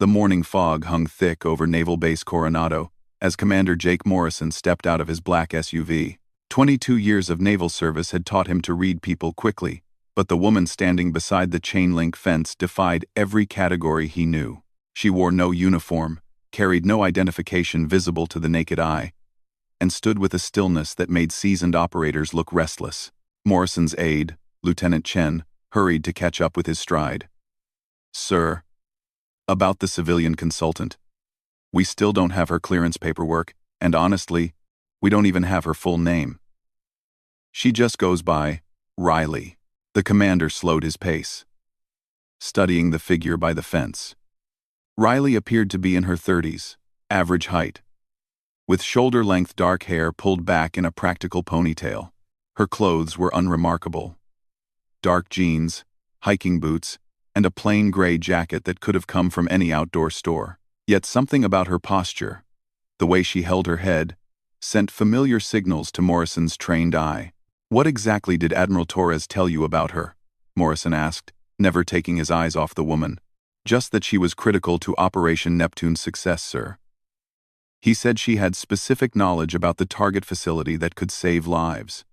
The morning fog hung thick over Naval Base Coronado as Commander Jake Morrison stepped out of his black SUV. 22 years of naval service had taught him to read people quickly, but the woman standing beside the chain-link fence defied every category he knew. She wore no uniform, carried no identification visible to the naked eye, and stood with a stillness that made seasoned operators look restless. Morrison's aide, Lieutenant Chen, hurried to catch up with his stride. "Sir, about the civilian consultant. We still don't have her clearance paperwork, and honestly, we don't even have her full name. She just goes by Riley." The commander slowed his pace, studying the figure by the fence. Riley appeared to be in her 30s, average height, with shoulder-length dark hair pulled back in a practical ponytail. Her clothes were unremarkable. Dark jeans, hiking boots, and a plain gray jacket that could have come from any outdoor store. Yet something about her posture, the way she held her head, sent familiar signals to Morrison's trained eye. "What exactly did Admiral Torres tell you about her?" Morrison asked, never taking his eyes off the woman. "Just that she was critical to Operation Neptune's success, sir. He said she had specific knowledge about the target facility that could save lives.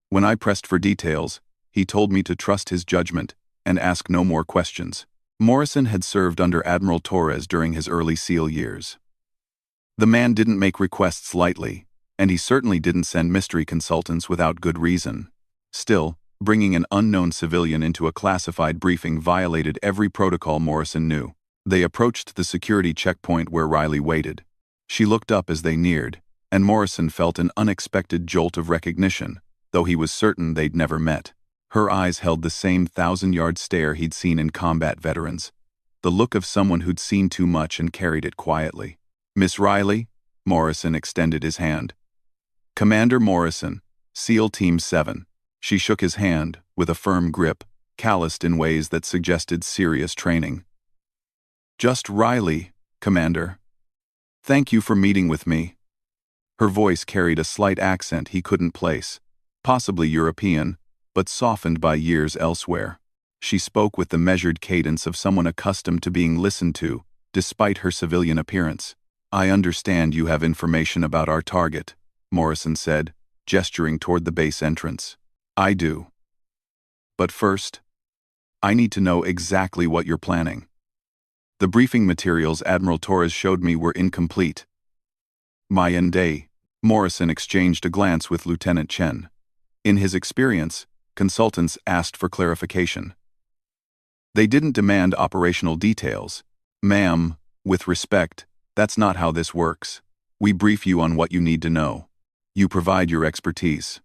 When I pressed for details, he told me to trust his judgment and ask no more questions." Morrison had served under Admiral Torres during his early SEAL years. The man didn't make requests lightly, and he certainly didn't send mystery consultants without good reason. Still, bringing an unknown civilian into a classified briefing violated every protocol Morrison knew. They approached the security checkpoint where Riley waited. She looked up as they neared, and Morrison felt an unexpected jolt of recognition, though he was certain they'd never met. Her eyes held the same 1,000-yard stare he'd seen in combat veterans, the look of someone who'd seen too much and carried it quietly. "Miss Riley?" Morrison extended his hand. "Commander Morrison, SEAL Team 7. She shook his hand, with a firm grip, calloused in ways that suggested serious training. "Just Riley, Commander. Thank you for meeting with me." Her voice carried a slight accent he couldn't place, possibly European, but softened by years elsewhere. She spoke with the measured cadence of someone accustomed to being listened to, despite her civilian appearance. "I understand you have information about our target," Morrison said, gesturing toward the base entrance. "I do. But first, I need to know exactly what you're planning. The briefing materials Admiral Torres showed me were incomplete." "Mayan Day." Morrison exchanged a glance with Lieutenant Chen. In his experience, consultants asked for clarification. They didn't demand operational details. "Ma'am, with respect, that's not how this works. We brief you on what you need to know. You provide your expertise.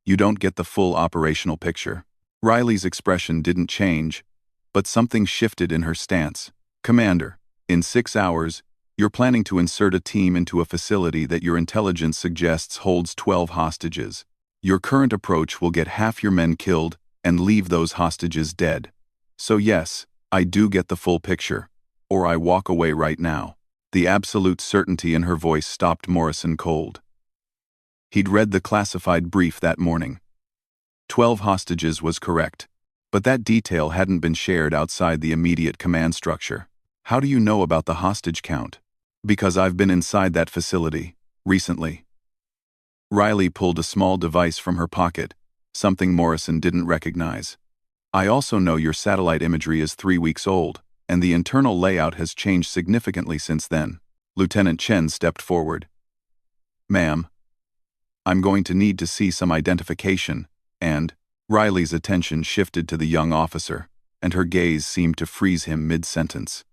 You don't get the full operational picture." Riley's expression didn't change, but something shifted in her stance. "Commander, in 6 hours, you're planning to insert a team into a facility that your intelligence suggests holds 12 hostages. Your current approach will get half your men killed and leave those hostages dead. So yes, I do get the full picture, or I walk away right now." The absolute certainty in her voice stopped Morrison cold. He'd read the classified brief that morning. 12 hostages was correct, but that detail hadn't been shared outside the immediate command structure. "How do you know about the hostage count?" "Because I've been inside that facility, recently." Riley pulled a small device from her pocket, something Morrison didn't recognize. "I also know your satellite imagery is 3 weeks old, and the internal layout has changed significantly since then." Lieutenant Chen stepped forward. "Ma'am, I'm going to need to see some identification," and Riley's attention shifted to the young officer, and her gaze seemed to freeze him mid-sentence.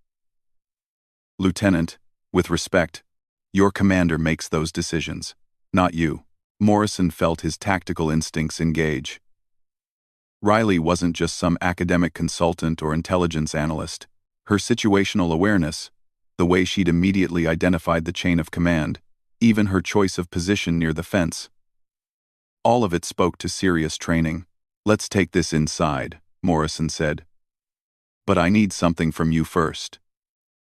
"Lieutenant, with respect, your commander makes those decisions, not you." Morrison felt his tactical instincts engage. Riley wasn't just some academic consultant or intelligence analyst. Her situational awareness, the way she'd immediately identified the chain of command, even her choice of position near the fence. All of it spoke to serious training. "Let's take this inside," Morrison said. "But I need something from you first.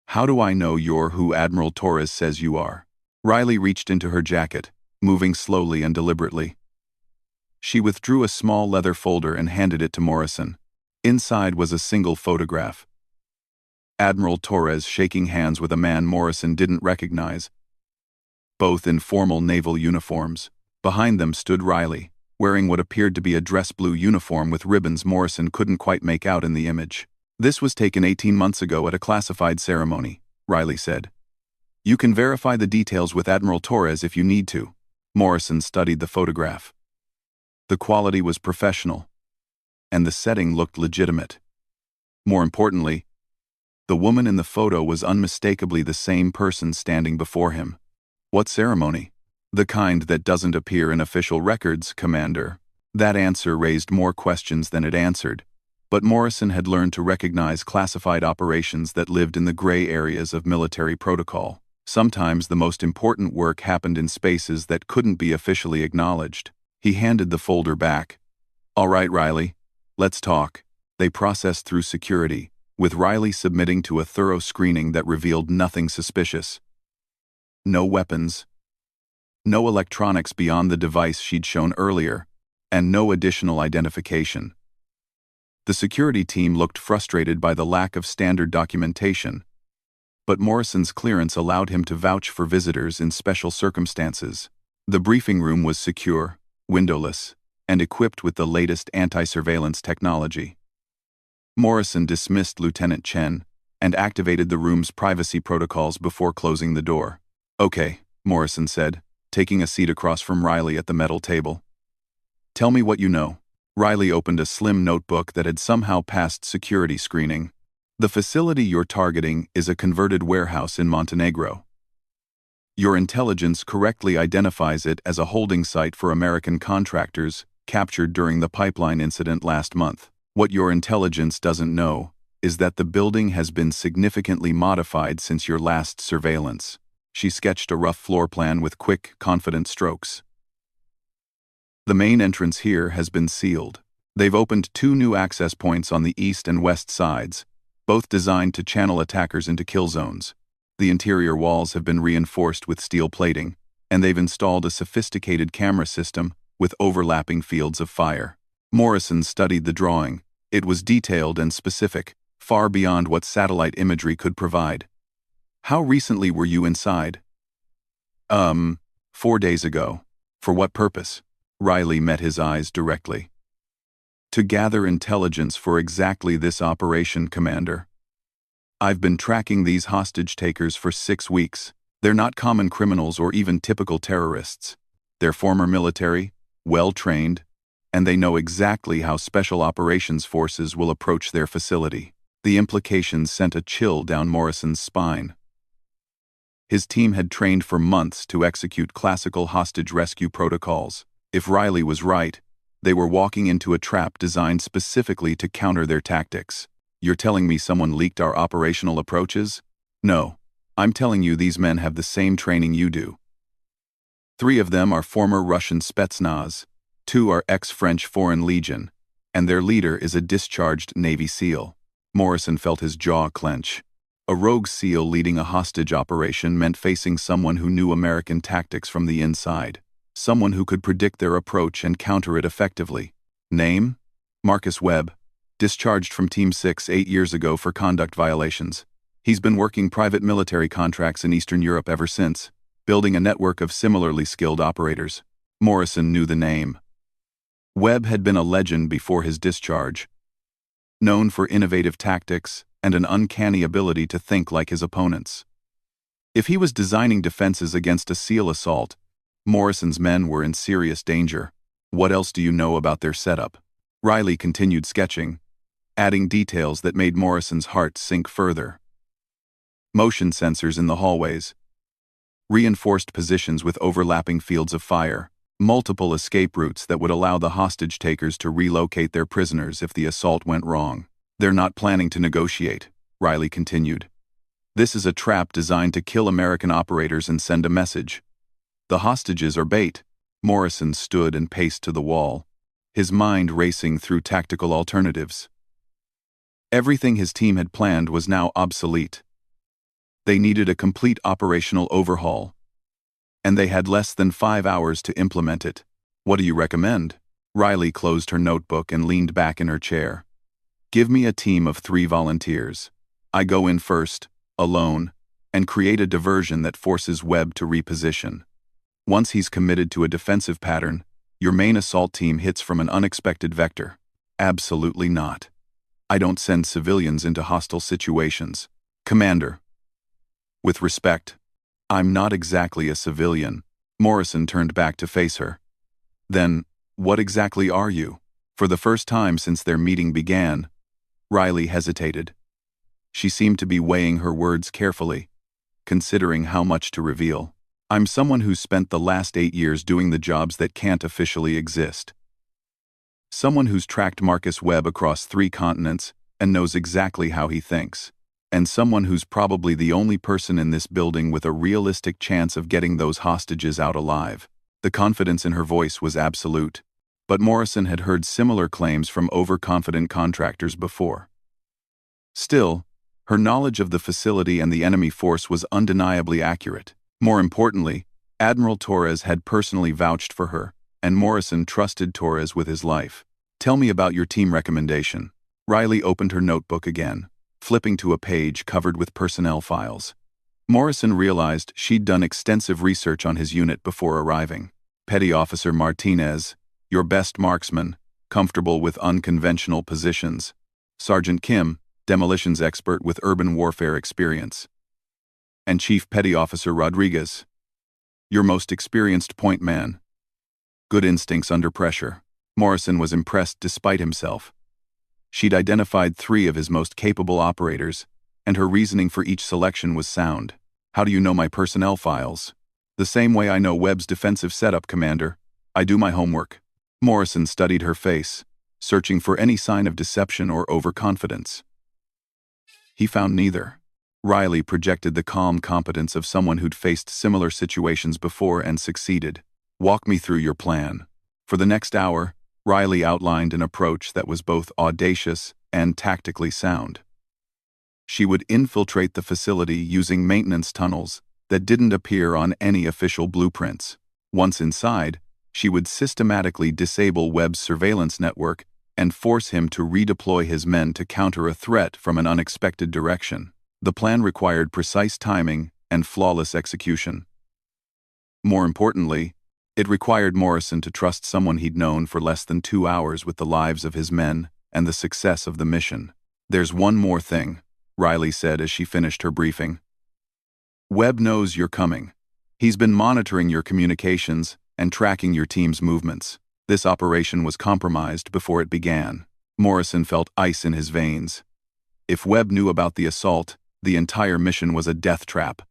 How do I know you're who Admiral Torres says you are?" Riley reached into her jacket, moving slowly and deliberately. She withdrew a small leather folder and handed it to Morrison. Inside was a single photograph. Admiral Torres shaking hands with a man Morrison didn't recognize, both in formal naval uniforms. Behind them stood Riley, wearing what appeared to be a dress blue uniform with ribbons Morrison couldn't quite make out in the image. "This was taken 18 months ago at a classified ceremony," Riley said. "You can verify the details with Admiral Torres if you need to." Morrison studied the photograph. The quality was professional, and the setting looked legitimate. More importantly, the woman in the photo was unmistakably the same person standing before him. "What ceremony?" "The kind that doesn't appear in official records, Commander." That answer raised more questions than it answered, but Morrison had learned to recognize classified operations that lived in the gray areas of military protocol. Sometimes the most important work happened in spaces that couldn't be officially acknowledged. He handed the folder back. "All right, Riley, let's talk." They processed through security, with Riley submitting to a thorough screening that revealed nothing suspicious. No weapons, no electronics beyond the device she'd shown earlier, and no additional identification. The security team looked frustrated by the lack of standard documentation, but Morrison's clearance allowed him to vouch for visitors in special circumstances. The briefing room was secure, windowless, and equipped with the latest anti-surveillance technology. Morrison dismissed Lieutenant Chen and activated the room's privacy protocols before closing the door. "Okay," Morrison said, taking a seat across from Riley at the metal table. "Tell me what you know." Riley opened a slim notebook that had somehow passed security screening. "The facility you're targeting is a converted warehouse in Montenegro. Your intelligence correctly identifies it as a holding site for American contractors captured during the pipeline incident last month. What your intelligence doesn't know is that the building has been significantly modified since your last surveillance." She sketched a rough floor plan with quick, confident strokes. "The main entrance here has been sealed. They've opened 2 new access points on the east and west sides, both designed to channel attackers into kill zones. The interior walls have been reinforced with steel plating, and they've installed a sophisticated camera system with overlapping fields of fire." Morrison studied the drawing. It was detailed and specific, far beyond what satellite imagery could provide. "How recently were you inside?" 4 days ago." "For what purpose?" Riley met his eyes directly. "To gather intelligence for exactly this operation, Commander. I've been tracking these hostage-takers for 6 weeks. They're not common criminals or even typical terrorists. They're former military, well-trained, and they know exactly how special operations forces will approach their facility." The implications sent a chill down Morrison's spine. His team had trained for months to execute classical hostage rescue protocols. If Riley was right, they were walking into a trap designed specifically to counter their tactics. "You're telling me someone leaked our operational approaches?" "No. I'm telling you these men have the same training you do. 3 of them are former Russian Spetsnaz, 2 are ex-French Foreign Legion, and their leader is a discharged Navy SEAL." Morrison felt his jaw clench. A rogue SEAL leading a hostage operation meant facing someone who knew American tactics from the inside, someone who could predict their approach and counter it effectively. "Name?" "Marcus Webb. Discharged from Team 6 8 years ago for conduct violations. He's been working private military contracts in Eastern Europe ever since, building a network of similarly skilled operators." Morrison knew the name. Webb had been a legend before his discharge, known for innovative tactics and an uncanny ability to think like his opponents. If he was designing defenses against a SEAL assault, Morrison's men were in serious danger. "What else do you know about their setup?" Riley continued sketching, adding details that made Morrison's heart sink further. Motion sensors in the hallways, reinforced positions with overlapping fields of fire, multiple escape routes that would allow the hostage-takers to relocate their prisoners if the assault went wrong. "They're not planning to negotiate," Riley continued. "This is a trap designed to kill American operators and send a message. The hostages are bait." Morrison stood and paced to the wall, his mind racing through tactical alternatives. Everything his team had planned was now obsolete. They needed a complete operational overhaul, and they had less than 5 hours to implement it. "What do you recommend?" Riley closed her notebook and leaned back in her chair. "Give me a team of 3 volunteers. I go in first, alone, and create a diversion that forces Webb to reposition. Once he's committed to a defensive pattern, your main assault team hits from an unexpected vector. Absolutely not. I don't send civilians into hostile situations. Commander. With respect, I'm not exactly a civilian. Morrison turned back to face her. Then, what exactly are you? For the first time since their meeting began, Riley hesitated. She seemed to be weighing her words carefully, considering how much to reveal. I'm someone who's spent the last 8 years doing the jobs that can't officially exist. Someone who's tracked Marcus Webb across 3 continents and knows exactly how he thinks. And someone who's probably the only person in this building with a realistic chance of getting those hostages out alive. The confidence in her voice was absolute, but Morrison had heard similar claims from overconfident contractors before. Still, her knowledge of the facility and the enemy force was undeniably accurate. More importantly, Admiral Torres had personally vouched for her, and Morrison trusted Torres with his life. Tell me about your team recommendation. Riley opened her notebook again, flipping to a page covered with personnel files. Morrison realized she'd done extensive research on his unit before arriving. Petty Officer Martinez, your best marksman, comfortable with unconventional positions. Sergeant Kim, demolitions expert with urban warfare experience. And Chief Petty Officer Rodriguez, your most experienced point man. Good instincts under pressure. Morrison was impressed despite himself. She'd identified 3 of his most capable operators, and her reasoning for each selection was sound. How do you know my personnel files? The same way I know Webb's defensive setup, Commander. I do my homework. Morrison studied her face, searching for any sign of deception or overconfidence. He found neither. Riley projected the calm competence of someone who'd faced similar situations before and succeeded. Walk me through your plan. For the next hour, Riley outlined an approach that was both audacious and tactically sound. She would infiltrate the facility using maintenance tunnels that didn't appear on any official blueprints. Once inside, she would systematically disable Webb's surveillance network and force him to redeploy his men to counter a threat from an unexpected direction. The plan required precise timing and flawless execution. More importantly, it required Morrison to trust someone he'd known for less than 2 hours with the lives of his men and the success of the mission. There's one more thing, Riley said as she finished her briefing. Webb knows you're coming. He's been monitoring your communications and tracking your team's movements. This operation was compromised before it began. Morrison felt ice in his veins. If Webb knew about the assault, the entire mission was a death trap.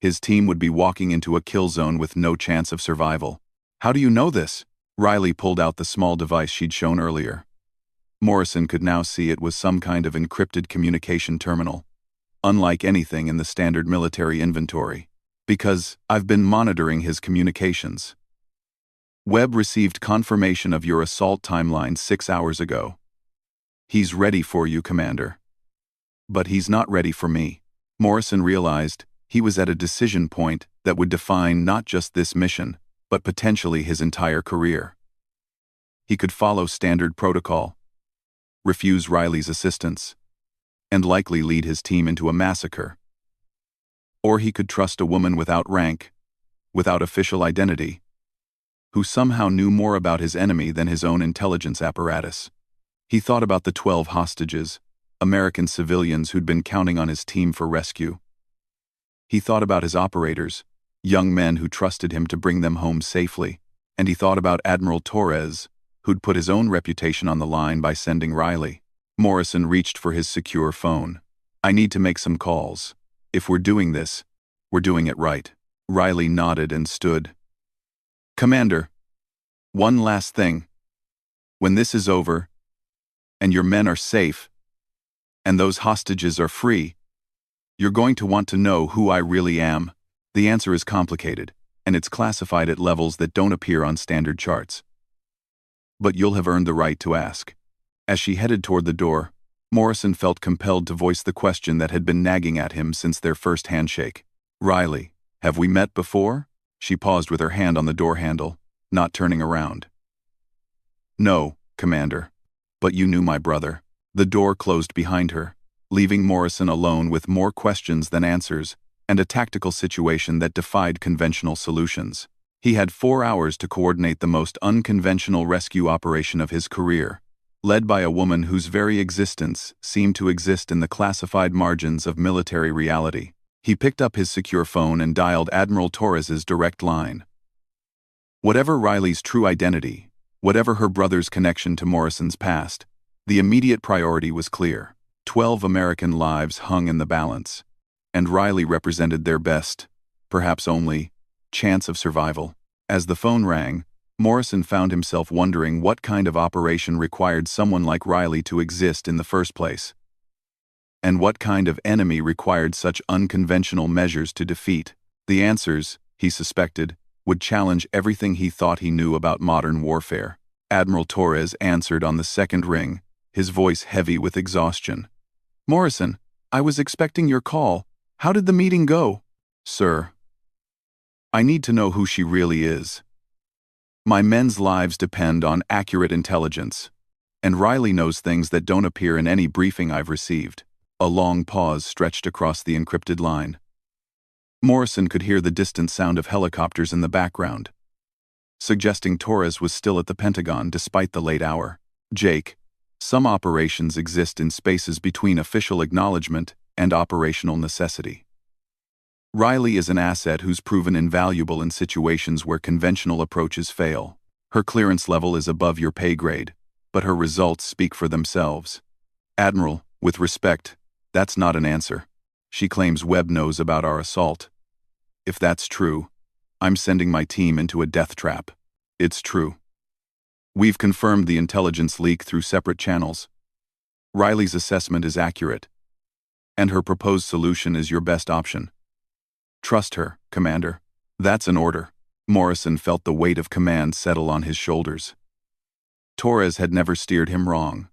His team would be walking into a kill zone with no chance of survival. How do you know this? Riley pulled out the small device she'd shown earlier. Morrison could now see it was some kind of encrypted communication terminal, unlike anything in the standard military inventory. Because I've been monitoring his communications. Webb received confirmation of your assault timeline 6 hours ago. He's ready for you, Commander. But he's not ready for me. Morrison realized he was at a decision point that would define not just this mission, but potentially his entire career. He could follow standard protocol, refuse Riley's assistance, and likely lead his team into a massacre. Or he could trust a woman without rank, without official identity, who somehow knew more about his enemy than his own intelligence apparatus. He thought about the 12 hostages, American civilians who'd been counting on his team for rescue. He thought about his operators, young men who trusted him to bring them home safely, and he thought about Admiral Torres, who'd put his own reputation on the line by sending Riley. Morrison reached for his secure phone. I need to make some calls. If we're doing this, we're doing it right. Riley nodded and stood. Commander, one last thing. When this is over, and your men are safe, and those hostages are free, you're going to want to know who I really am. The answer is complicated, and it's classified at levels that don't appear on standard charts. But you'll have earned the right to ask. As she headed toward the door, Morrison felt compelled to voice the question that had been nagging at him since their first handshake. Riley, have we met before? She paused with her hand on the door handle, not turning around. No, Commander. But you knew my brother. The door closed behind her, leaving Morrison alone with more questions than answers and a tactical situation that defied conventional solutions. He had 4 hours to coordinate the most unconventional rescue operation of his career, led by a woman whose very existence seemed to exist in the classified margins of military reality. He picked up his secure phone and dialed Admiral Torres's direct line. Whatever Riley's true identity, whatever her brother's connection to Morrison's past, the immediate priority was clear. 12 American lives hung in the balance, and Riley represented their best, perhaps only, chance of survival. As the phone rang, Morrison found himself wondering what kind of operation required someone like Riley to exist in the first place, and what kind of enemy required such unconventional measures to defeat. The answers, he suspected, would challenge everything he thought he knew about modern warfare. Admiral Torres answered on the second ring, his voice heavy with exhaustion. "Morrison, I was expecting your call. How did the meeting go?" "Sir, I need to know who she really is. My men's lives depend on accurate intelligence, and Riley knows things that don't appear in any briefing I've received." A long pause stretched across the encrypted line. Morrison could hear the distant sound of helicopters in the background, suggesting Torres was still at the Pentagon despite the late hour. "Jake, some operations exist in spaces between official acknowledgement and operational necessity. Riley is an asset who's proven invaluable in situations where conventional approaches fail. Her clearance level is above your pay grade, but her results speak for themselves. Admiral, with respect, that's not an answer. She claims Webb knows about our assault. If that's true, I'm sending my team into a death trap." "It's true. We've confirmed the intelligence leak through separate channels. Riley's assessment is accurate, and her proposed solution is your best option. Trust her, Commander." "That's an order." Morrison felt the weight of command settle on his shoulders. Torres had never steered him wrong,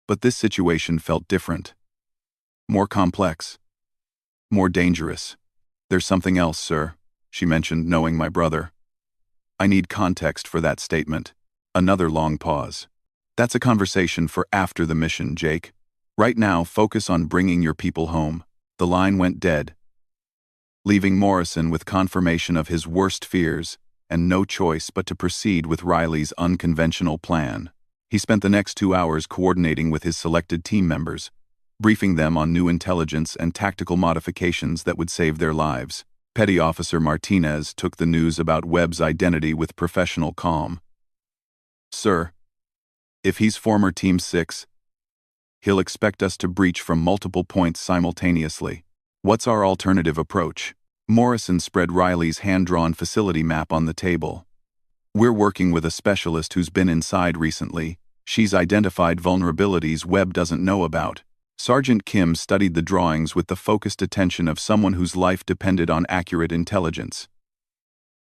but this situation felt different. More complex. More dangerous. "There's something else, sir," she mentioned, knowing my brother. "I need context for that statement." Another long pause. "That's a conversation for after the mission, Jake. Right now, focus on bringing your people home." The line went dead, leaving Morrison with confirmation of his worst fears and no choice but to proceed with Riley's unconventional plan. He spent the next 2 hours coordinating with his selected team members, briefing them on new intelligence and tactical modifications that would save their lives. Petty Officer Martinez took the news about Webb's identity with professional calm. "Sir, if he's former Team 6, he'll expect us to breach from multiple points simultaneously. What's our alternative approach?" Morrison spread Riley's hand-drawn facility map on the table. "We're working with a specialist who's been inside recently. She's identified vulnerabilities Webb doesn't know about." Sergeant Kim studied the drawings with the focused attention of someone whose life depended on accurate intelligence.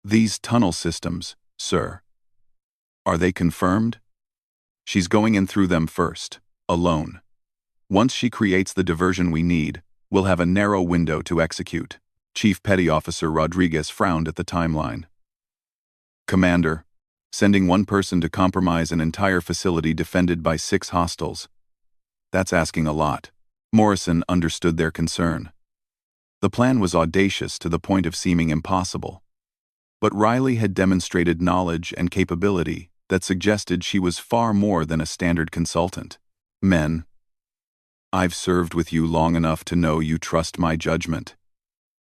"These tunnel systems, sir. Are they confirmed?" "She's going in through them first, alone. Once she creates the diversion we need, we'll have a narrow window to execute." Chief Petty Officer Rodriguez frowned at the timeline. "Commander, sending one person to compromise an entire facility defended by 6 hostiles. That's asking a lot." Morrison understood their concern. The plan was audacious to the point of seeming impossible. But Riley had demonstrated knowledge and capability that suggested she was far more than a standard consultant. "Men, I've served with you long enough to know you trust my judgment.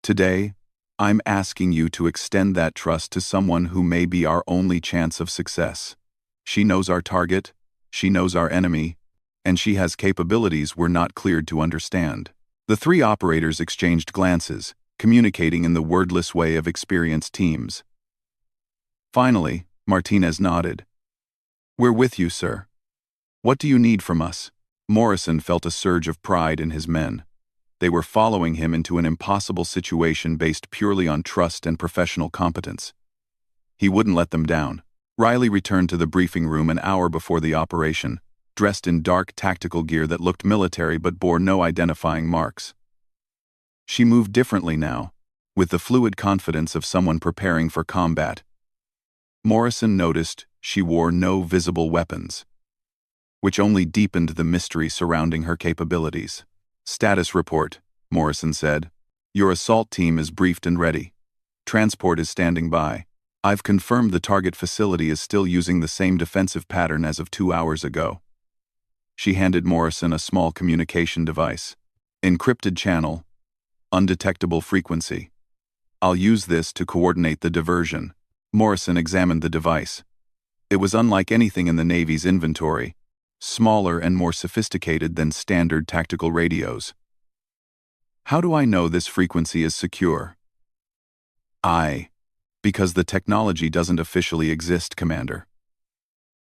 Today, I'm asking you to extend that trust to someone who may be our only chance of success. She knows our target, she knows our enemy, and she has capabilities we're not cleared to understand." The 3 operators exchanged glances, communicating in the wordless way of experienced teams. Finally, Martinez nodded. "We're with you, sir. What do you need from us?" Morrison felt a surge of pride in his men. They were following him into an impossible situation based purely on trust and professional competence. He wouldn't let them down. Riley returned to the briefing room an hour before the operation, dressed in dark tactical gear that looked military but bore no identifying marks. She moved differently now, with the fluid confidence of someone preparing for combat. Morrison noticed she wore no visible weapons, which only deepened the mystery surrounding her capabilities. Status report, Morrison said. Your assault team is briefed and ready. Transport is standing by. I've confirmed the target facility is still using the same defensive pattern as of 2 hours ago. She handed Morrison a small communication device. Encrypted channel. Undetectable frequency. I'll use this to coordinate the diversion. Morrison examined the device. It was unlike anything in the Navy's inventory, smaller and more sophisticated than standard tactical radios. How do I know this frequency is secure? Because the technology doesn't officially exist, Commander.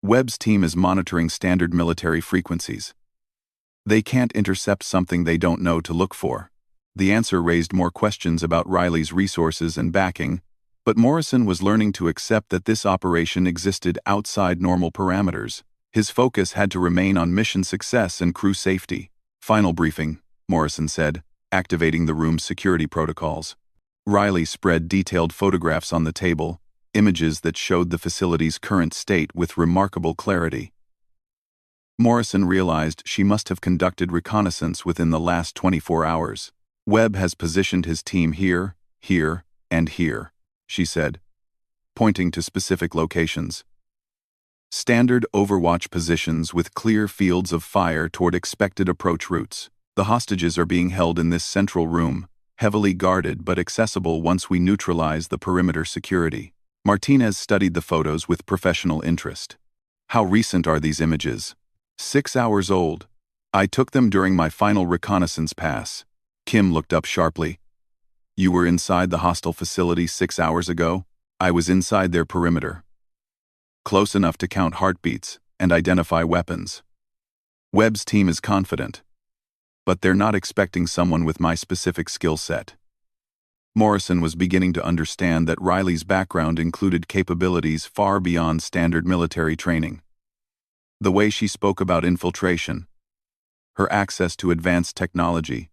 Webb's team is monitoring standard military frequencies. They can't intercept something they don't know to look for. The answer raised more questions about Riley's resources and backing, but Morrison was learning to accept that this operation existed outside normal parameters. His focus had to remain on mission success and crew safety. Final briefing, Morrison said, activating the room's security protocols. Riley spread detailed photographs on the table, images that showed the facility's current state with remarkable clarity. Morrison realized she must have conducted reconnaissance within the last 24 hours. Webb has positioned his team here, here, and here, she said, pointing to specific locations. Standard overwatch positions with clear fields of fire toward expected approach routes. The hostages are being held in this central room, heavily guarded but accessible once we neutralize the perimeter security. Martinez studied the photos with professional interest. How recent are these images? 6 hours old. I took them during my final reconnaissance pass. Kim looked up sharply. You were inside the hostile facility 6 hours ago? I was inside their perimeter. Close enough to count heartbeats and identify weapons. Webb's team is confident, but they're not expecting someone with my specific skill set. Morrison was beginning to understand that Riley's background included capabilities far beyond standard military training. The way she spoke about infiltration, her access to advanced technology,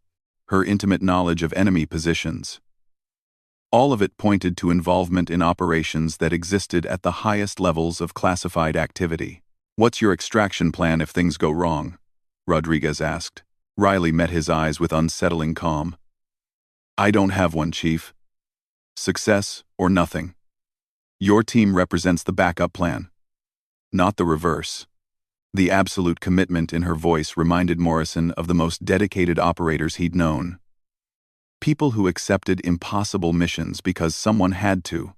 her intimate knowledge of enemy positions. All of it pointed to involvement in operations that existed at the highest levels of classified activity. What's your extraction plan if things go wrong? Rodriguez asked. Riley met his eyes with unsettling calm. I don't have one, Chief. Success or nothing. Your team represents the backup plan, not the reverse. The absolute commitment in her voice reminded Morrison of the most dedicated operators he'd known. People who accepted impossible missions because someone had to,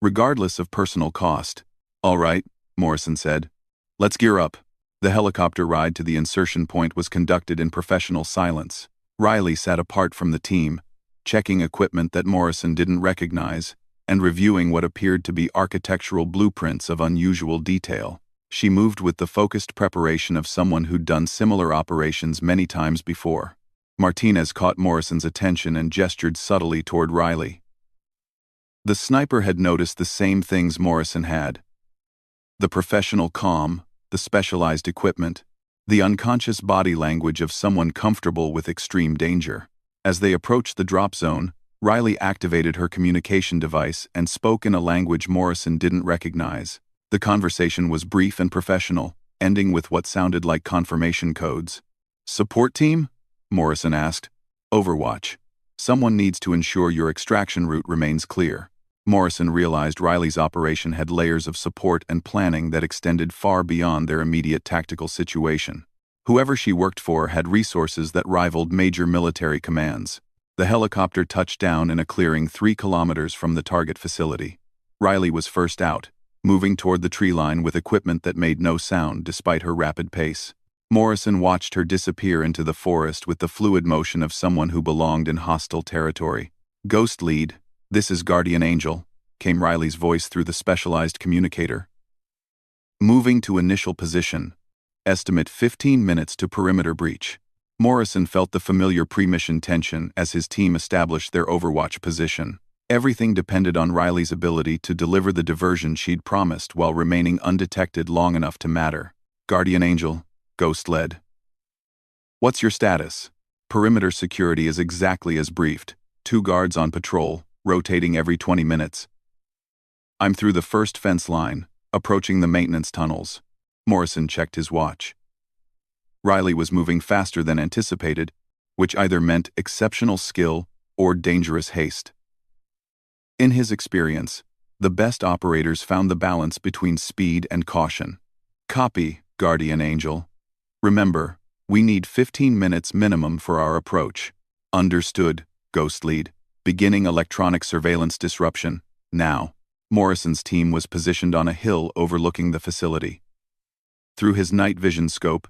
regardless of personal cost. All right, Morrison said. Let's gear up. The helicopter ride to the insertion point was conducted in professional silence. Riley sat apart from the team, checking equipment that Morrison didn't recognize, and reviewing what appeared to be architectural blueprints of unusual detail. She moved with the focused preparation of someone who'd done similar operations many times before. Martinez caught Morrison's attention and gestured subtly toward Riley. The sniper had noticed the same things Morrison had. The professional calm, the specialized equipment, the unconscious body language of someone comfortable with extreme danger. As they approached the drop zone, Riley activated her communication device and spoke in a language Morrison didn't recognize. The conversation was brief and professional, ending with what sounded like confirmation codes. Support team? Morrison asked. Overwatch. Someone needs to ensure your extraction route remains clear. Morrison realized Riley's operation had layers of support and planning that extended far beyond their immediate tactical situation. Whoever she worked for had resources that rivaled major military commands. The helicopter touched down in a clearing 3 kilometers from the target facility. Riley was first out, moving toward the tree line with equipment that made no sound despite her rapid pace. Morrison watched her disappear into the forest with the fluid motion of someone who belonged in hostile territory. Ghost lead, this is Guardian Angel, came Riley's voice through the specialized communicator. Moving to initial position. Estimate 15 minutes to perimeter breach. Morrison felt the familiar pre-mission tension as his team established their overwatch position. Everything depended on Riley's ability to deliver the diversion she'd promised while remaining undetected long enough to matter. Guardian Angel, Ghost-led. What's your status? Perimeter security is exactly as briefed. 2 guards on patrol, rotating every 20 minutes. I'm through the first fence line, approaching the maintenance tunnels. Morrison checked his watch. Riley was moving faster than anticipated, which either meant exceptional skill or dangerous haste. In his experience, the best operators found the balance between speed and caution. Copy, Guardian Angel. Remember, we need 15 minutes minimum for our approach. Understood, Ghost Lead. Beginning electronic surveillance disruption, now. Morrison's team was positioned on a hill overlooking the facility. Through his night vision scope,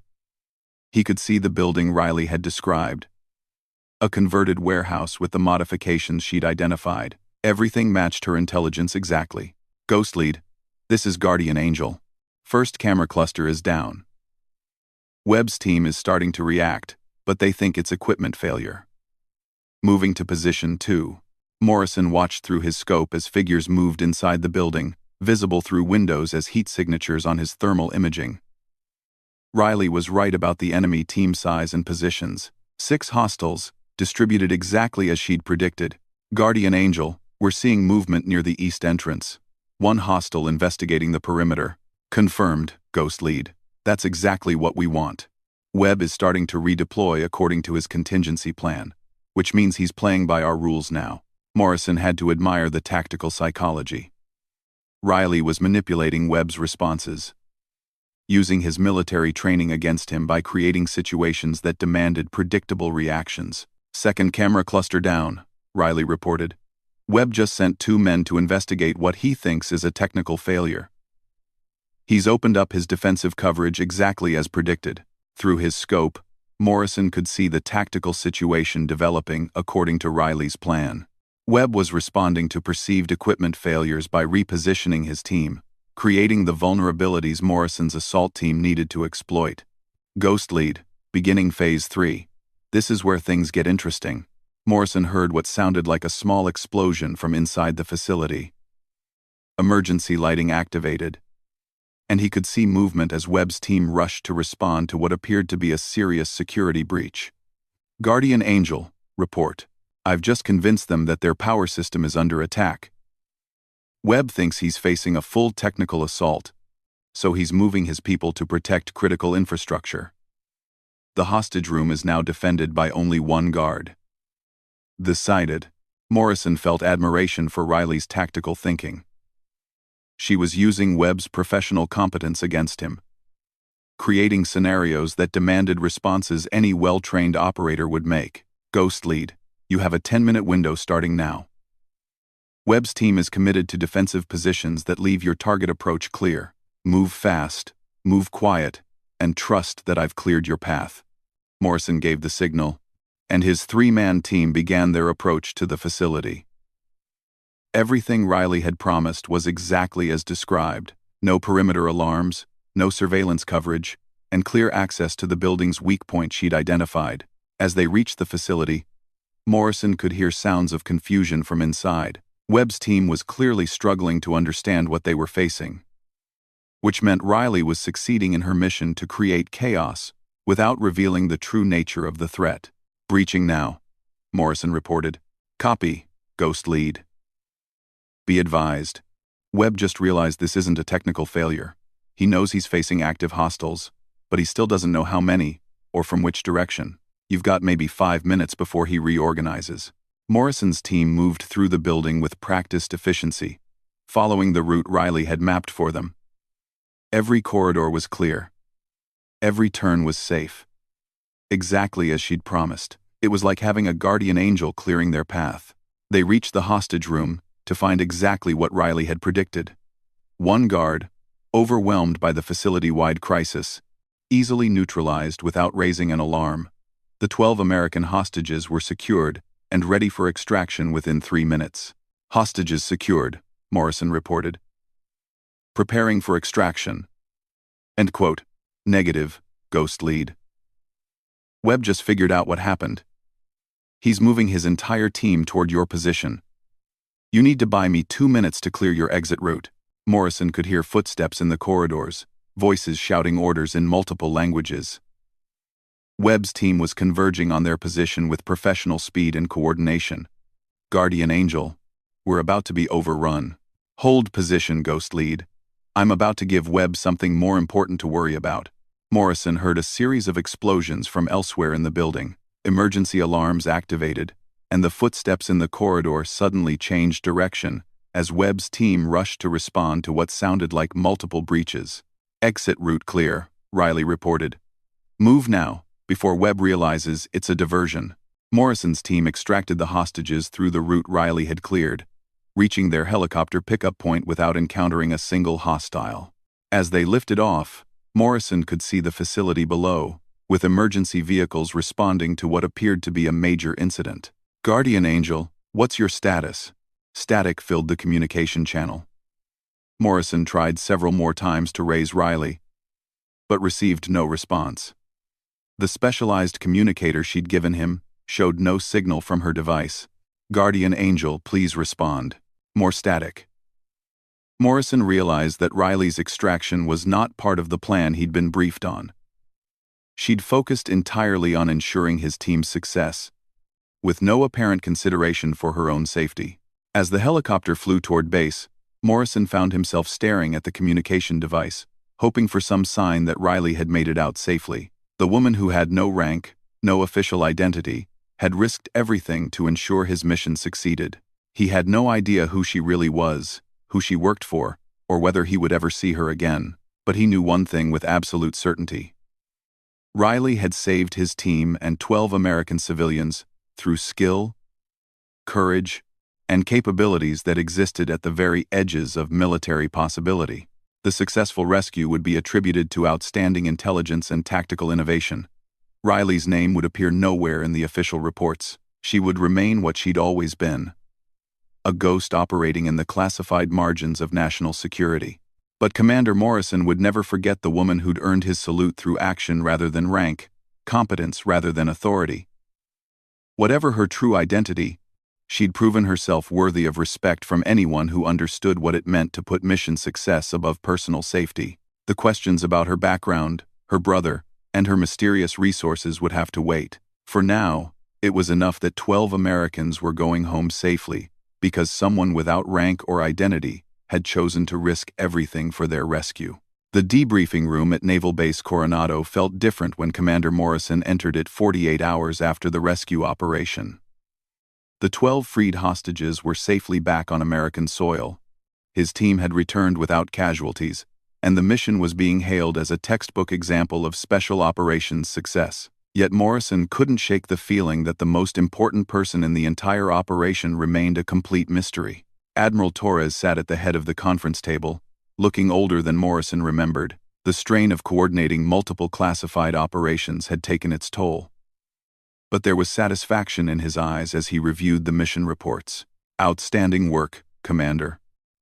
he could see the building Riley had described. A converted warehouse with the modifications she'd identified. Everything matched her intelligence exactly. Ghost Lead, this is Guardian Angel. First camera cluster is down. Webb's team is starting to react, but they think it's equipment failure. Moving to position 2. Morrison watched through his scope as figures moved inside the building, visible through windows as heat signatures on his thermal imaging. Riley was right about the enemy team size and positions. 6 hostiles, distributed exactly as she'd predicted. Guardian Angel, we're seeing movement near the east entrance. 1 hostile investigating the perimeter. Confirmed, Ghost Lead. That's exactly what we want. Webb is starting to redeploy according to his contingency plan, which means he's playing by our rules now. Morrison had to admire the tactical psychology. Riley was manipulating Webb's responses, using his military training against him by creating situations that demanded predictable reactions. Second camera cluster down, Riley reported. Webb just sent 2 men to investigate what he thinks is a technical failure. He's opened up his defensive coverage exactly as predicted. Through his scope, Morrison could see the tactical situation developing according to Riley's plan. Webb was responding to perceived equipment failures by repositioning his team, creating the vulnerabilities Morrison's assault team needed to exploit. Ghost Lead, beginning Phase 3. This is where things get interesting. Morrison heard what sounded like a small explosion from inside the facility. Emergency lighting activated, and he could see movement as Webb's team rushed to respond to what appeared to be a serious security breach. Guardian Angel, report. I've just convinced them that their power system is under attack. Webb thinks he's facing a full technical assault, so he's moving his people to protect critical infrastructure. The hostage room is now defended by only 1 guard. Decided, Morrison felt admiration for Riley's tactical thinking. She was using Webb's professional competence against him, creating scenarios that demanded responses any well-trained operator would make. Ghost Lead, you have a 10-minute window starting now. Webb's team is committed to defensive positions that leave your target approach clear. Move fast, move quiet, and trust that I've cleared your path. Morrison gave the signal, and his 3-man team began their approach to the facility. Everything Riley had promised was exactly as described. No perimeter alarms, no surveillance coverage, and clear access to the building's weak point she'd identified. As they reached the facility, Morrison could hear sounds of confusion from inside. Webb's team was clearly struggling to understand what they were facing, which meant Riley was succeeding in her mission to create chaos without revealing the true nature of the threat. Breaching now, Morrison reported. Copy, Ghost Lead. Be advised, Webb just realized this isn't a technical failure. He knows he's facing active hostiles, but he still doesn't know how many or from which direction. You've got maybe 5 minutes before he reorganizes. Morrison's team moved through the building with practiced efficiency, following the route Riley had mapped for them. Every corridor was clear. Every turn was safe. Exactly as she'd promised. It was like having a guardian angel clearing their path. They reached the hostage room to find exactly what Riley had predicted. 1 guard, overwhelmed by the facility-wide crisis, easily neutralized without raising an alarm. The 12 American hostages were secured and ready for extraction within 3 minutes. Hostages secured, Morrison reported. Preparing for extraction. End quote. Negative, Ghost Lead. Webb just figured out what happened. He's moving his entire team toward your position. You need to buy me 2 minutes to clear your exit route. Morrison could hear footsteps in the corridors, voices shouting orders in multiple languages. Webb's team was converging on their position with professional speed and coordination. Guardian Angel, we're about to be overrun. Hold position, Ghost Lead. I'm about to give Webb something more important to worry about. Morrison heard a series of explosions from elsewhere in the building. Emergency alarms activated, and the footsteps in the corridor suddenly changed direction as Webb's team rushed to respond to what sounded like multiple breaches. "Exit route clear," Riley reported. "Move now, before Webb realizes it's a diversion." Morrison's team extracted the hostages through the route Riley had cleared, reaching their helicopter pickup point without encountering a single hostile. As they lifted off, Morrison could see the facility below, with emergency vehicles responding to what appeared to be a major incident. "Guardian Angel, what's your status?" Static filled the communication channel. Morrison tried several more times to raise Riley, but received no response. The specialized communicator she'd given him showed no signal from her device. "Guardian Angel, please respond." More static. Morrison realized that Riley's extraction was not part of the plan he'd been briefed on. She'd focused entirely on ensuring his team's success, with no apparent consideration for her own safety. As the helicopter flew toward base, Morrison found himself staring at the communication device, hoping for some sign that Riley had made it out safely. The woman who had no rank, no official identity, had risked everything to ensure his mission succeeded. He had no idea who she really was, who she worked for, or whether he would ever see her again, but he knew one thing with absolute certainty. Riley had saved his team and 12 American civilians through skill, courage, and capabilities that existed at the very edges of military possibility. The successful rescue would be attributed to outstanding intelligence and tactical innovation. Riley's name would appear nowhere in the official reports. She would remain what she'd always been, a ghost operating in the classified margins of national security. But Commander Morrison would never forget the woman who'd earned his salute through action rather than rank, competence rather than authority. Whatever her true identity, she'd proven herself worthy of respect from anyone who understood what it meant to put mission success above personal safety. The questions about her background, her brother, and her mysterious resources would have to wait. For now, it was enough that 12 Americans were going home safely, because someone without rank or identity had chosen to risk everything for their rescue. The debriefing room at Naval Base Coronado felt different when Commander Morrison entered it 48 hours after the rescue operation. The 12 freed hostages were safely back on American soil. His team had returned without casualties, and the mission was being hailed as a textbook example of special operations success. Yet Morrison couldn't shake the feeling that the most important person in the entire operation remained a complete mystery. Admiral Torres sat at the head of the conference table, looking older than Morrison remembered. The strain of coordinating multiple classified operations had taken its toll. But there was satisfaction in his eyes as he reviewed the mission reports. "Outstanding work, Commander.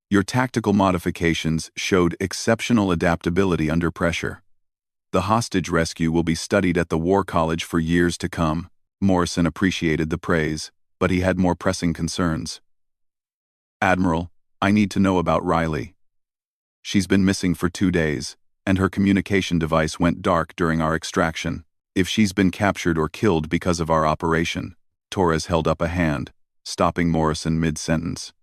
Your tactical modifications showed exceptional adaptability under pressure. The hostage rescue will be studied at the War College for years to come." Morrison appreciated the praise, but he had more pressing concerns. "Admiral, I need to know about Riley. She's been missing for 2 days, and her communication device went dark during our extraction. If she's been captured or killed because of our operation." Torres held up a hand, stopping Morrison mid-sentence.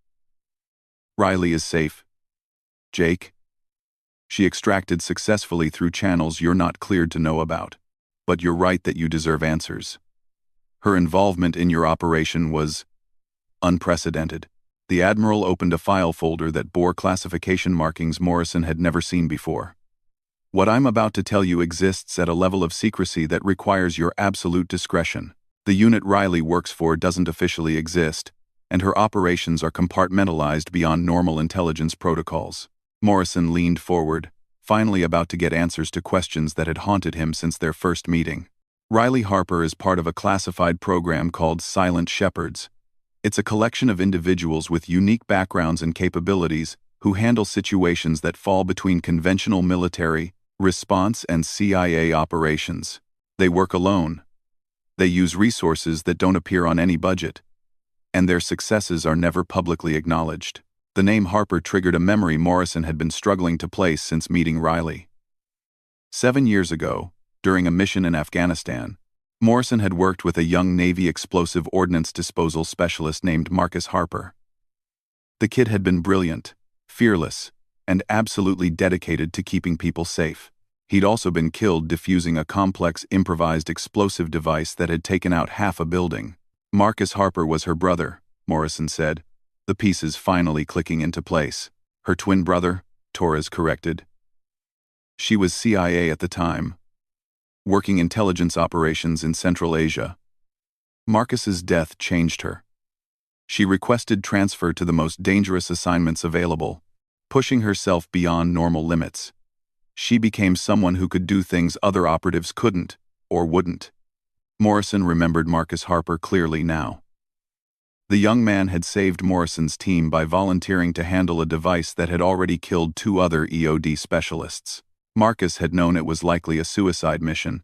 "Riley is safe, Jake. She extracted successfully through channels you're not cleared to know about. But you're right that you deserve answers. Her involvement in your operation was unprecedented." The Admiral opened a file folder that bore classification markings Morrison had never seen before. "What I'm about to tell you exists at a level of secrecy that requires your absolute discretion. The unit Riley works for doesn't officially exist, and her operations are compartmentalized beyond normal intelligence protocols." Morrison leaned forward, finally about to get answers to questions that had haunted him since their first meeting. "Riley Harper is part of a classified program called Silent Shepherds. It's a collection of individuals with unique backgrounds and capabilities who handle situations that fall between conventional military, response, and CIA operations. They work alone. They use resources that don't appear on any budget, and their successes are never publicly acknowledged." The name Harper triggered a memory Morrison had been struggling to place since meeting Riley. 7 years ago, during a mission in Afghanistan, Morrison had worked with a young Navy explosive ordnance disposal specialist named Marcus Harper. The kid had been brilliant, fearless, and absolutely dedicated to keeping people safe. He'd also been killed defusing a complex improvised explosive device that had taken out half a building. Marcus Harper was her brother, Morrison said, the pieces finally clicking into place. Her twin brother, Torres corrected. She was CIA at the time, working intelligence operations in Central Asia. Marcus's death changed her. She requested transfer to the most dangerous assignments available, pushing herself beyond normal limits. She became someone who could do things other operatives couldn't, or wouldn't. Morrison remembered Marcus Harper clearly now. The young man had saved Morrison's team by volunteering to handle a device that had already killed 2 other EOD specialists. Marcus had known it was likely a suicide mission,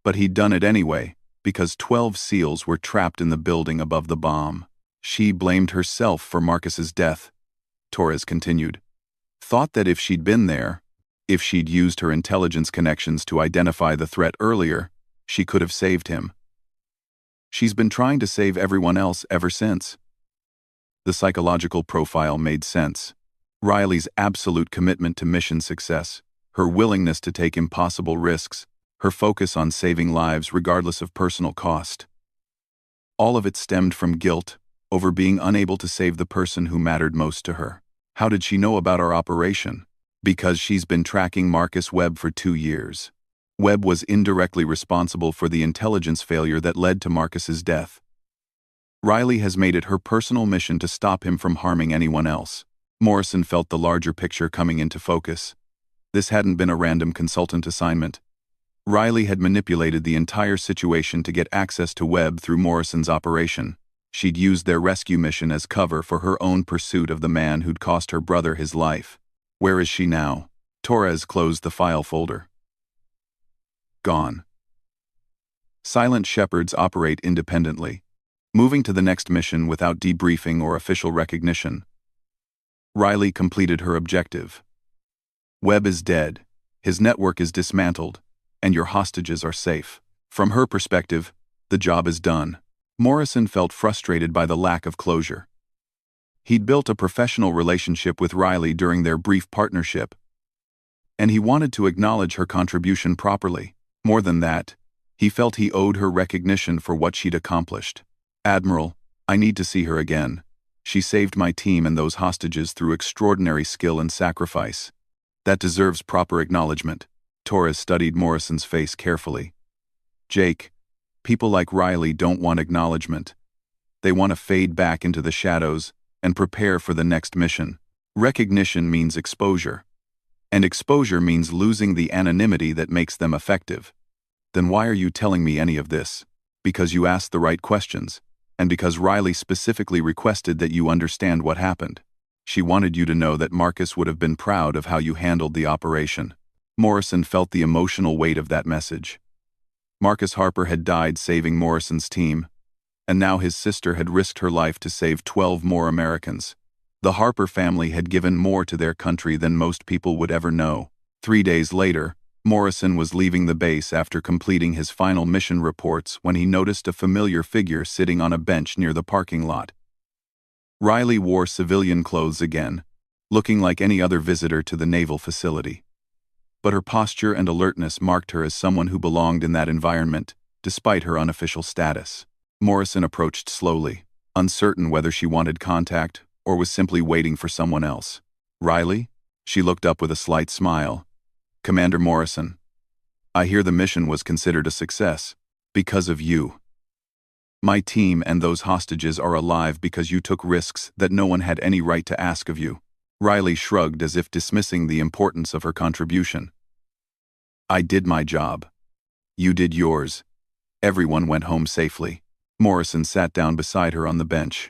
but he'd done it anyway, because 12 SEALs were trapped in the building above the bomb. She blamed herself for Marcus's death, Torres continued. Thought that if she'd been there, if she'd used her intelligence connections to identify the threat earlier, she could have saved him. She's been trying to save everyone else ever since. The psychological profile made sense. Riley's absolute commitment to mission success, her willingness to take impossible risks, her focus on saving lives regardless of personal cost. All of it stemmed from guilt over being unable to save the person who mattered most to her. How did she know about our operation? Because she's been tracking Marcus Webb for 2 years. Webb was indirectly responsible for the intelligence failure that led to Marcus's death. Riley has made it her personal mission to stop him from harming anyone else. Morrison felt the larger picture coming into focus. This hadn't been a random consultant assignment. Riley had manipulated the entire situation to get access to Webb through Morrison's operation. She'd used their rescue mission as cover for her own pursuit of the man who'd cost her brother his life. Where is she now? Torres closed the file folder. Gone. Silent shepherds operate independently, moving to the next mission without debriefing or official recognition. Riley completed her objective. Webb is dead, his network is dismantled, and your hostages are safe. From her perspective, the job is done. Morrison felt frustrated by the lack of closure. He'd built a professional relationship with Riley during their brief partnership, and he wanted to acknowledge her contribution properly. More than that, he felt he owed her recognition for what she'd accomplished. Admiral, I need to see her again. She saved my team and those hostages through extraordinary skill and sacrifice. That deserves proper acknowledgement. Torres studied Morrison's face carefully. Jake, people like Riley don't want acknowledgement. They want to fade back into the shadows and prepare for the next mission. Recognition means exposure. And exposure means losing the anonymity that makes them effective. Then why are you telling me any of this? Because you asked the right questions, and because Riley specifically requested that you understand what happened. She wanted you to know that Marcus would have been proud of how you handled the operation. Morrison felt the emotional weight of that message. Marcus Harper had died saving Morrison's team, and now his sister had risked her life to save 12 more Americans. The Harper family had given more to their country than most people would ever know. 3 days later, Morrison was leaving the base after completing his final mission reports when he noticed a familiar figure sitting on a bench near the parking lot. Riley wore civilian clothes again, looking like any other visitor to the naval facility. But her posture and alertness marked her as someone who belonged in that environment, despite her unofficial status. Morrison approached slowly, uncertain whether she wanted contact or was simply waiting for someone else. Riley? She looked up with a slight smile. Commander Morrison, I hear the mission was considered a success because of you. My team and those hostages are alive because you took risks that no one had any right to ask of you. Riley shrugged as if dismissing the importance of her contribution. I did my job. You did yours. Everyone went home safely. Morrison sat down beside her on the bench.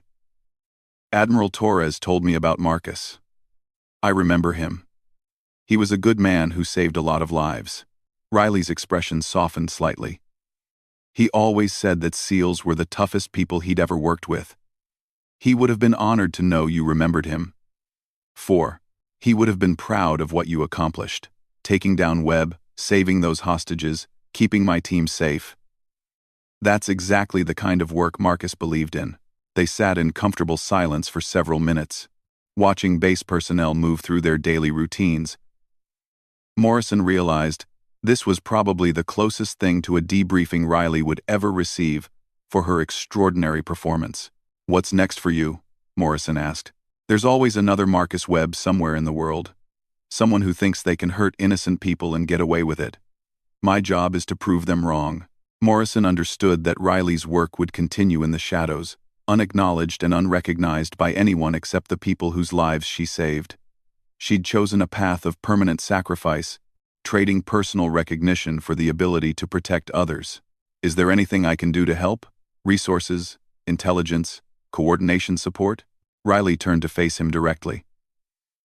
Admiral Torres told me about Marcus. I remember him. He was a good man who saved a lot of lives. Riley's expression softened slightly. He always said that SEALs were the toughest people he'd ever worked with. He would have been honored to know you remembered him. 4. He would have been proud of what you accomplished, taking down Webb, saving those hostages, keeping my team safe. That's exactly the kind of work Marcus believed in. They sat in comfortable silence for several minutes, watching base personnel move through their daily routines. Morrison realized This was probably the closest thing to a debriefing Riley would ever receive for her extraordinary performance. "What's next for you?" Morrison asked. "There's always another Marcus Webb somewhere in the world. Someone who thinks they can hurt innocent people and get away with it. My job is to prove them wrong." Morrison understood that Riley's work would continue in the shadows, unacknowledged and unrecognized by anyone except the people whose lives she saved. She'd chosen a path of permanent sacrifice, trading personal recognition for the ability to protect others. "Is there anything I can do to help? Resources, intelligence, coordination support?" Riley turned to face him directly.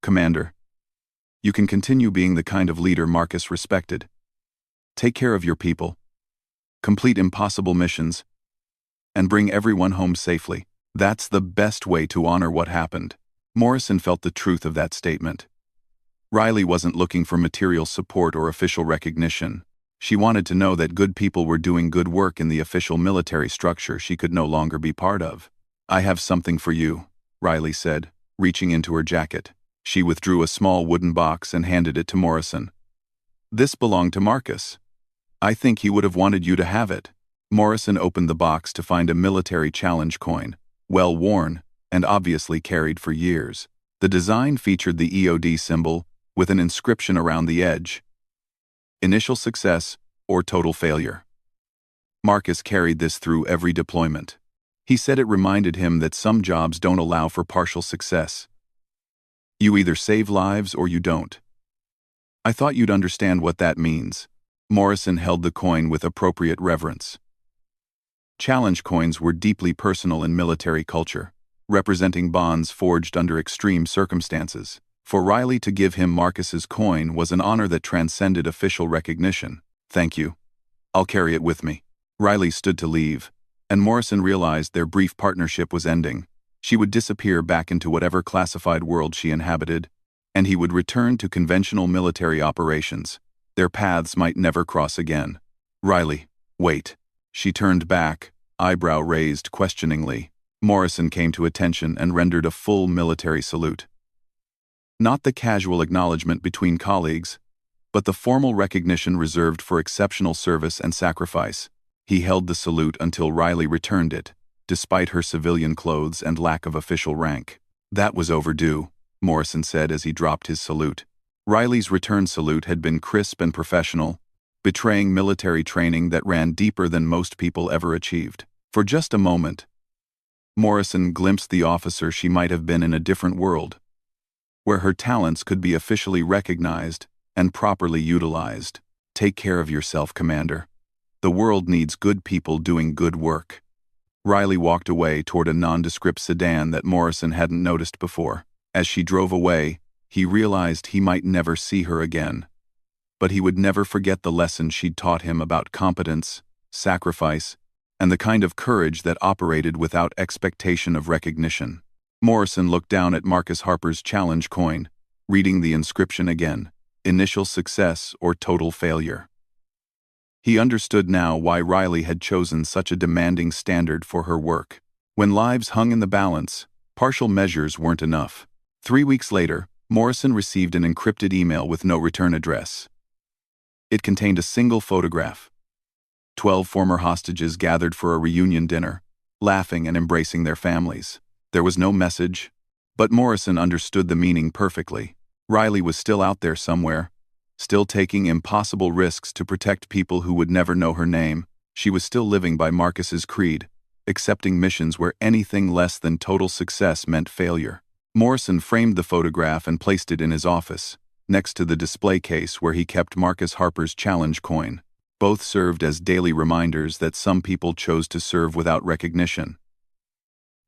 "Commander, you can continue being the kind of leader Marcus respected. Take care of your people, complete impossible missions, and bring everyone home safely. That's the best way to honor what happened." Morrison felt the truth of that statement. Riley wasn't looking for material support or official recognition. She wanted to know that good people were doing good work in the official military structure she could no longer be part of. "I have something for you," Riley said, reaching into her jacket. She withdrew a small wooden box and handed it to Morrison. "This belonged to Marcus. I think he would have wanted you to have it." Morrison opened the box to find a military challenge coin, well worn, and obviously carried for years. The design featured the EOD symbol, with an inscription around the edge. "Initial success or total failure." Marcus carried this through every deployment. He said it reminded him that some jobs don't allow for partial success. You either save lives or you don't. "I thought you'd understand what that means." Morrison held the coin with appropriate reverence. Challenge coins were deeply personal in military culture, representing bonds forged under extreme circumstances. For Riley to give him Marcus's coin was an honor that transcended official recognition. "Thank you. I'll carry it with me." Riley stood to leave, and Morrison realized their brief partnership was ending. She would disappear back into whatever classified world she inhabited, and he would return to conventional military operations. Their paths might never cross again. "Riley, wait." She turned back, eyebrow raised questioningly. Morrison came to attention and rendered a full military salute. Not the casual acknowledgement between colleagues, but the formal recognition reserved for exceptional service and sacrifice. He held the salute until Riley returned it, despite her civilian clothes and lack of official rank. "That was overdue," Morrison said as he dropped his salute. Riley's return salute had been crisp and professional, betraying military training that ran deeper than most people ever achieved. For just a moment, Morrison glimpsed the officer she might have been in a different world, where her talents could be officially recognized and properly utilized. "Take care of yourself, Commander. The world needs good people doing good work." Riley walked away toward a nondescript sedan that Morrison hadn't noticed before. As she drove away, he realized he might never see her again. But he would never forget the lesson she'd taught him about competence, sacrifice, and the kind of courage that operated without expectation of recognition. Morrison looked down at Marcus Harper's challenge coin, reading the inscription again: "Initial success or total failure." He understood now why Riley had chosen such a demanding standard for her work. When lives hung in the balance, partial measures weren't enough. 3 weeks later, Morrison received an encrypted email with no return address. It contained a single photograph. 12 former hostages gathered for a reunion dinner, laughing and embracing their families. There was no message, but Morrison understood the meaning perfectly. Riley was still out there somewhere, still taking impossible risks to protect people who would never know her name. She was still living by Marcus's creed, accepting missions where anything less than total success meant failure. Morrison framed the photograph and placed it in his office, next to the display case where he kept Marcus Harper's challenge coin. Both served as daily reminders that some people chose to serve without recognition,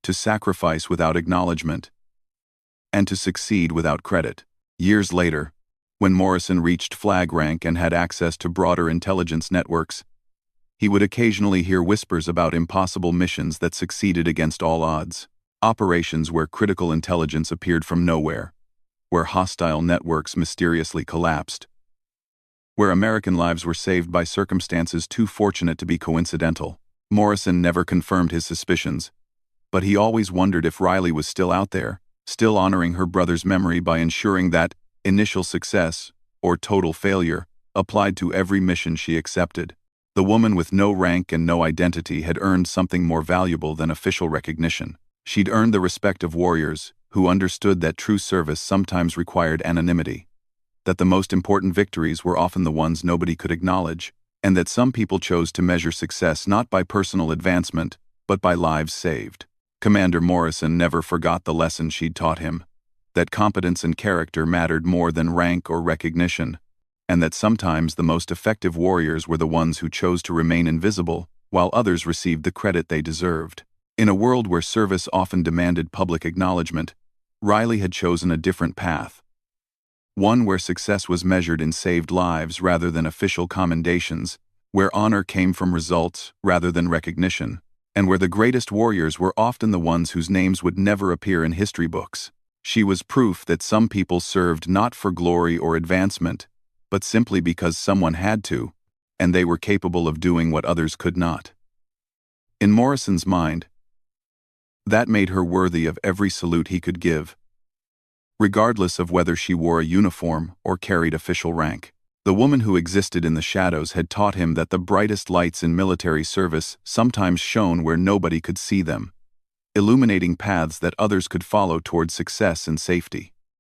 to sacrifice without acknowledgement, and to succeed without credit. Years later, when Morrison reached flag rank and had access to broader intelligence networks, he would occasionally hear whispers about impossible missions that succeeded against all odds. Operations where critical intelligence appeared from nowhere, where hostile networks mysteriously collapsed, where American lives were saved by circumstances too fortunate to be coincidental. Morrison never confirmed his suspicions, but he always wondered if Riley was still out there, still honoring her brother's memory by ensuring that initial success, or total failure, applied to every mission she accepted. The woman with no rank and no identity had earned something more valuable than official recognition. She'd earned the respect of warriors, who understood that true service sometimes required anonymity, that the most important victories were often the ones nobody could acknowledge, and that some people chose to measure success not by personal advancement, but by lives saved. Commander Morrison never forgot the lesson she'd taught him, that competence and character mattered more than rank or recognition, and that sometimes the most effective warriors were the ones who chose to remain invisible, while others received the credit they deserved. In a world where service often demanded public acknowledgement, Riley had chosen a different path. One where success was measured in saved lives rather than official commendations, where honor came from results rather than recognition, and where the greatest warriors were often the ones whose names would never appear in history books. She was proof that some people served not for glory or advancement, but simply because someone had to, and they were capable of doing what others could not. In Morrison's mind, that made her worthy of every salute he could give, regardless of whether she wore a uniform or carried official rank. The woman who existed in the shadows had taught him that the brightest lights in military service sometimes shone where nobody could see them, illuminating paths that others could follow toward success and safety.